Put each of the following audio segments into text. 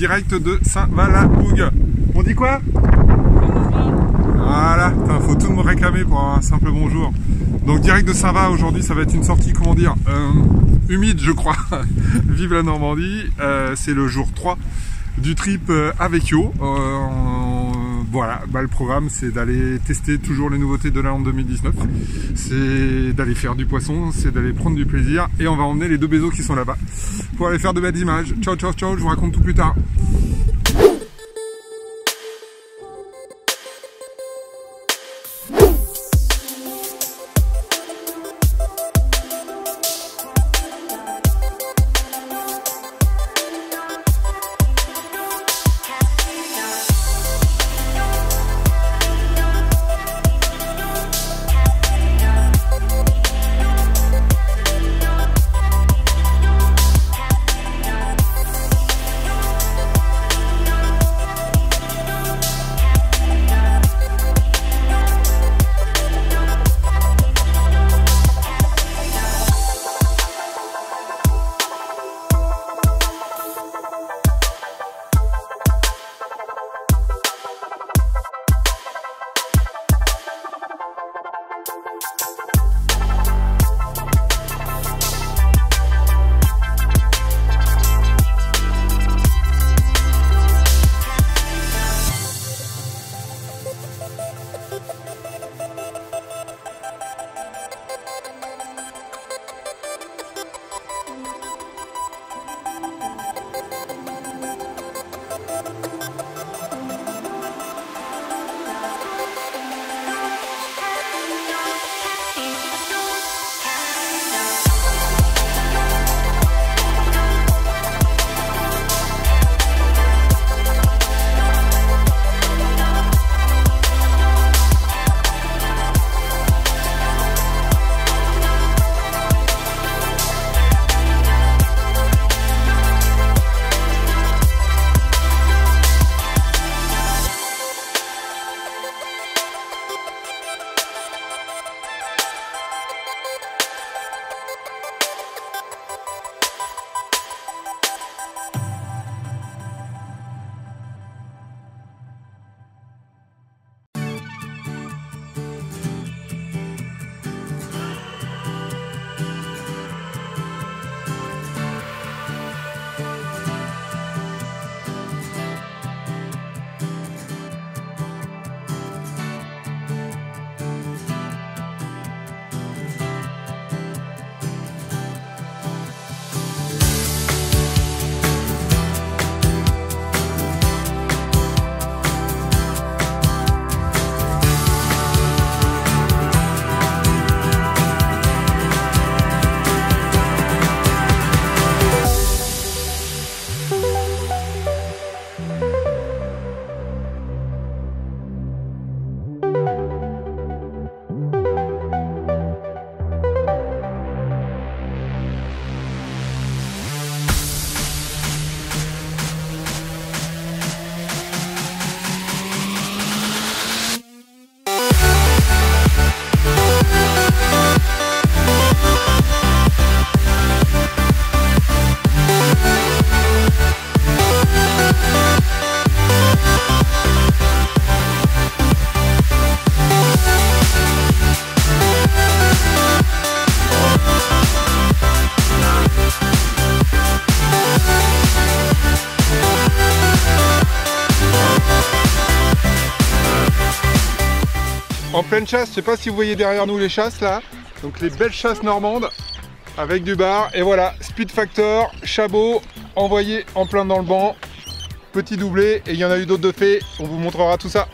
direct de Saint-Valahougue. On dit quoi? Voilà, faut tout me réclamer pour un simple bonjour. Donc direct de Saint-Va, aujourd'hui ça va être une sortie, comment dire, humide je crois. Vive la Normandie, c'est le jour 3 du trip avec Yo. Voilà, le programme c'est d'aller tester toujours les nouveautés de la Hollande 2019. C'est d'aller faire du poisson, c'est d'aller prendre du plaisir. Et on va emmener les deux bézos qui sont là-bas pour aller faire de belles images. Ciao, ciao, ciao, je vous raconte tout plus tard. En pleine chasse, je sais pas si vous voyez derrière nous les chasses là, donc les belles chasses normandes avec du bar, et voilà, speed factor, chabot, envoyé en plein dans le banc, petit doublé, et il y en a eu d'autres de faits, on vous montrera tout ça.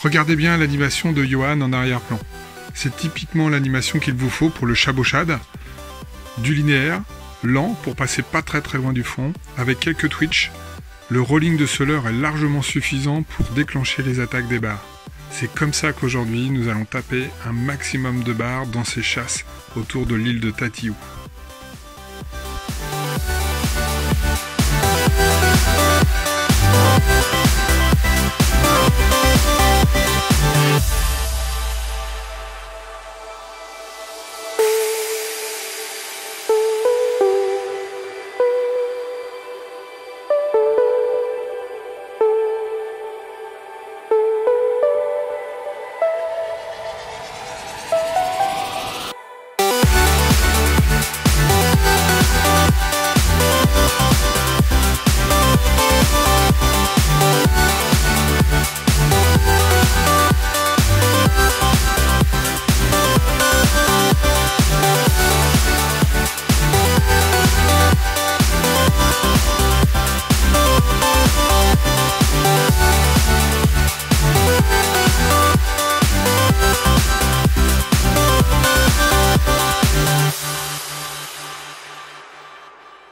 Regardez bien l'animation de Johan en arrière-plan. C'est typiquement l'animation qu'il vous faut pour le chabochade. Du linéaire, lent pour passer pas très loin du fond, avec quelques twitch. Le rolling de ce leurre est largement suffisant pour déclencher les attaques des bars. C'est comme ça qu'aujourd'hui nous allons taper un maximum de bars dans ces chasses autour de l'île de Tatiou.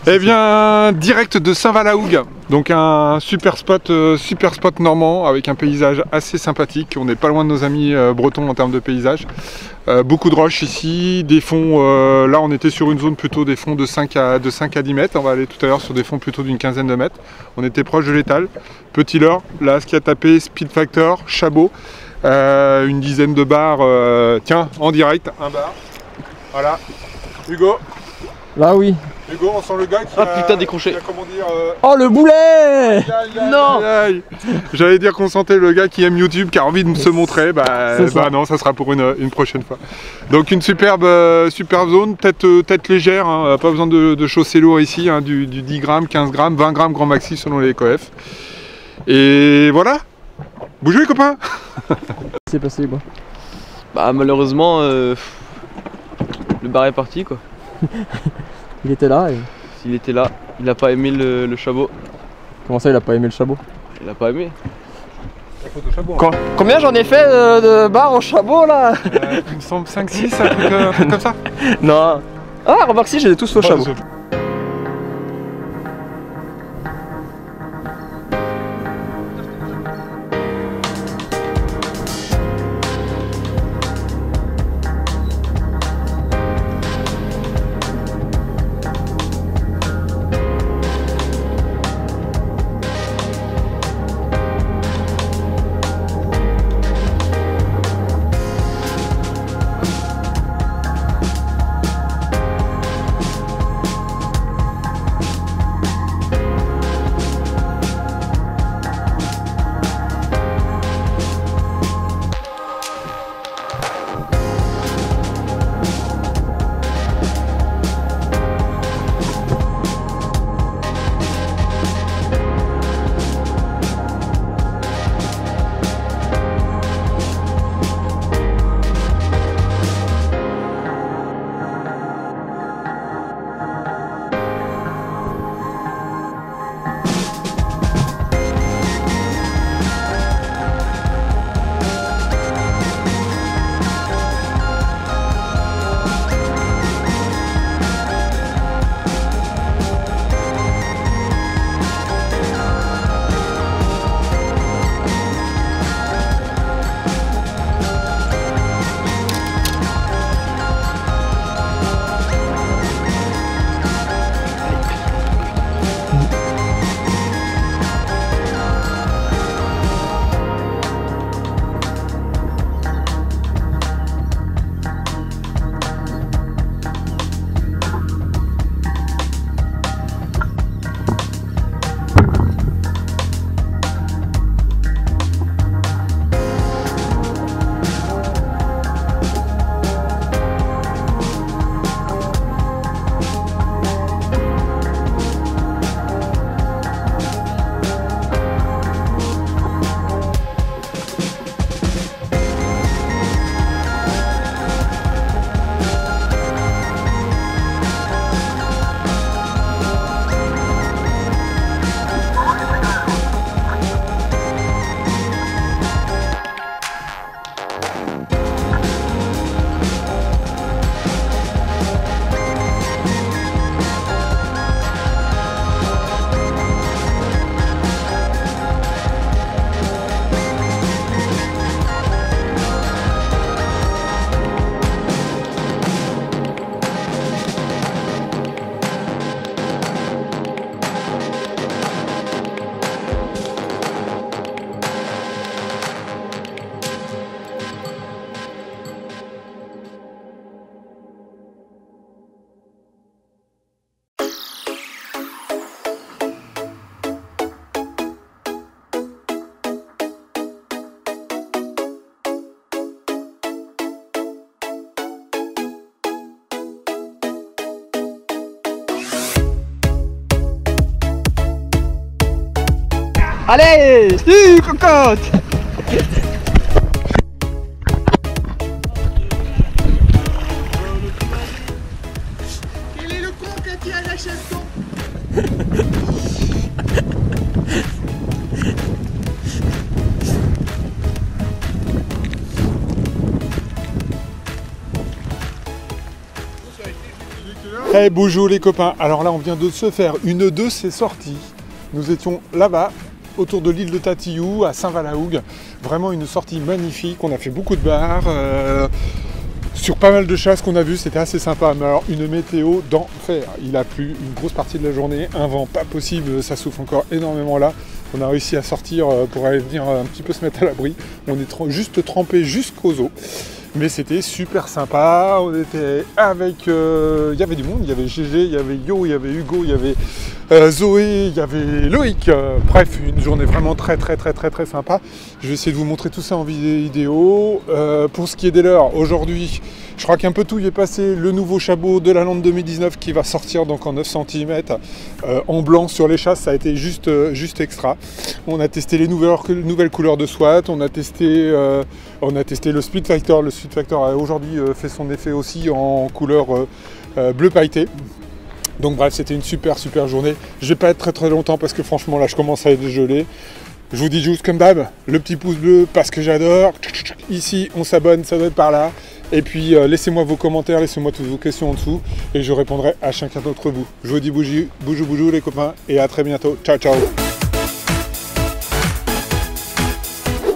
Eh bien, direct de Saint-Val-la-Hougue, donc un super spot normand avec un paysage assez sympathique. On n'est pas loin de nos amis bretons en termes de paysage. Beaucoup de roches ici, des fonds, là on était sur une zone plutôt des fonds de 5 à 10 mètres. On va aller tout à l'heure sur des fonds plutôt d'une quinzaine de mètres. On était proche de l'étal. Petit leurre, là ce qui a tapé, Speed Factor, Chabot, une dizaine de bars. Tiens, en direct, un bar. Voilà, Hugo. Là oui. Hugo, on sent le gars qui putain, décroché. Comment dire, Oh le boulet. Non. J'allais dire qu'on sentait le gars qui aime YouTube, qui a envie de se montrer, bah non, ça sera pour une prochaine fois. Donc une superbe zone, tête légère, hein, pas besoin de chausser lourd ici, hein, du 10 grammes, 15 grammes, 20 grammes grand maxi selon les coefs. Et voilà, bougez les copains. C'est passé quoi? Bah malheureusement, le bar est parti quoi. Il était là et... Il était là, il a pas aimé le chabot. Comment ça il a pas aimé le chabot? Il a pas aimé. Combien j'en ai fait de barres au chabot là? Il me semble 5-6, un truc comme ça. Non. Ah remarque si, je les ai tous fait au chabot. Allez, si, cocotte. Quel est le con qui a tiré la chasse-ton? Eh bonjour les copains, alors là on vient de se faire une de ces sorties. Nous étions là-bas, autour de l'île de Tatillou, à Saint-Valahougue. Vraiment une sortie magnifique, on a fait beaucoup de bars, sur pas mal de chasses qu'on a vues, c'était assez sympa. Mais alors une météo d'enfer, il a plu une grosse partie de la journée, un vent pas possible, ça souffle encore énormément là. On a réussi à sortir pour aller venir un petit peu se mettre à l'abri. On est juste trempé jusqu'aux os. Mais c'était super sympa, on était avec... il y avait du monde, il y avait GG, il y avait Yo, il y avait Hugo, il y avait Zoé, il y avait Loïc. Bref, une journée vraiment très sympa. Je vais essayer de vous montrer tout ça en vidéo. Pour ce qui est des leurres, aujourd'hui, je crois qu'un peu tout y est passé. Le nouveau chabot de la lande 2019 qui va sortir donc en 9 cm en blanc sur les chasses, ça a été juste extra. On a testé les nouvelles couleurs de SWAT, on a testé le Speed Fighter. Le Speed Fighter a aujourd'hui fait son effet aussi en couleur bleu pailleté. Donc bref, c'était une super journée. Je vais pas être très longtemps parce que franchement là je commence à être gelé. Je vous dis juste comme d'hab, le petit pouce bleu parce que j'adore. Ici on s'abonne, ça doit être par là. Et puis laissez-moi vos commentaires, laissez-moi toutes vos questions en dessous et je répondrai à chacun d'entre vous. Je vous dis bougou les copains et à très bientôt. Ciao.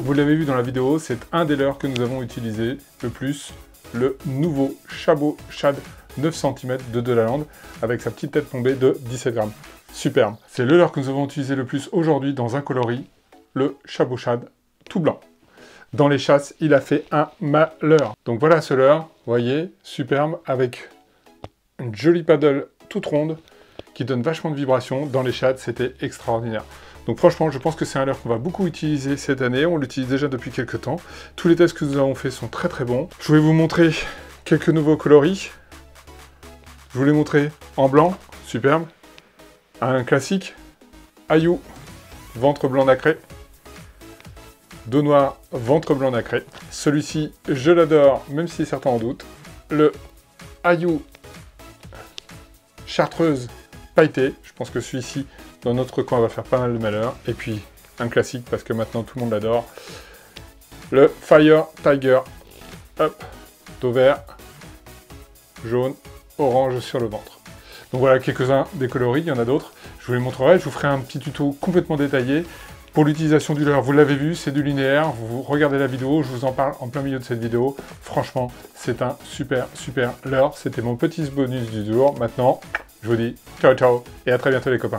Vous l'avez vu dans la vidéo, c'est un des leurres que nous avons utilisé le plus, le nouveau Chabot Shad 9 cm de Delalande avec sa petite tête tombée de 17 grammes. Superbe. C'est le leurre que nous avons utilisé le plus aujourd'hui dans un coloris, le Chabot Shad tout blanc. Dans les chasses, il a fait un malheur. Donc voilà ce leurre, vous voyez, superbe, avec une jolie paddle toute ronde qui donne vachement de vibration. Dans les chasses, c'était extraordinaire. Donc franchement, je pense que c'est un leurre qu'on va beaucoup utiliser cette année. On l'utilise déjà depuis quelques temps. Tous les tests que nous avons faits sont très bons. Je vais vous montrer quelques nouveaux coloris. Je vous les montrer en blanc, superbe. Un classique, Ayou, ventre blanc nacré. Dos noir, ventre blanc nacré. Celui-ci, je l'adore, même si certains en doutent. Le Ayou chartreuse pailleté. Je pense que celui-ci, dans notre coin, va faire pas mal de malheur. Et puis, un classique, parce que maintenant tout le monde l'adore. Le Fire Tiger. Hop, dos vert, jaune, orange sur le ventre. Donc voilà quelques-uns des coloris, il y en a d'autres. Je vous les montrerai, je vous ferai un petit tuto complètement détaillé. Pour l'utilisation du leurre, vous l'avez vu, c'est du linéaire. Vous regardez la vidéo, je vous en parle en plein milieu de cette vidéo. Franchement, c'est un super leurre. C'était mon petit bonus du jour. Maintenant, je vous dis ciao et à très bientôt les copains.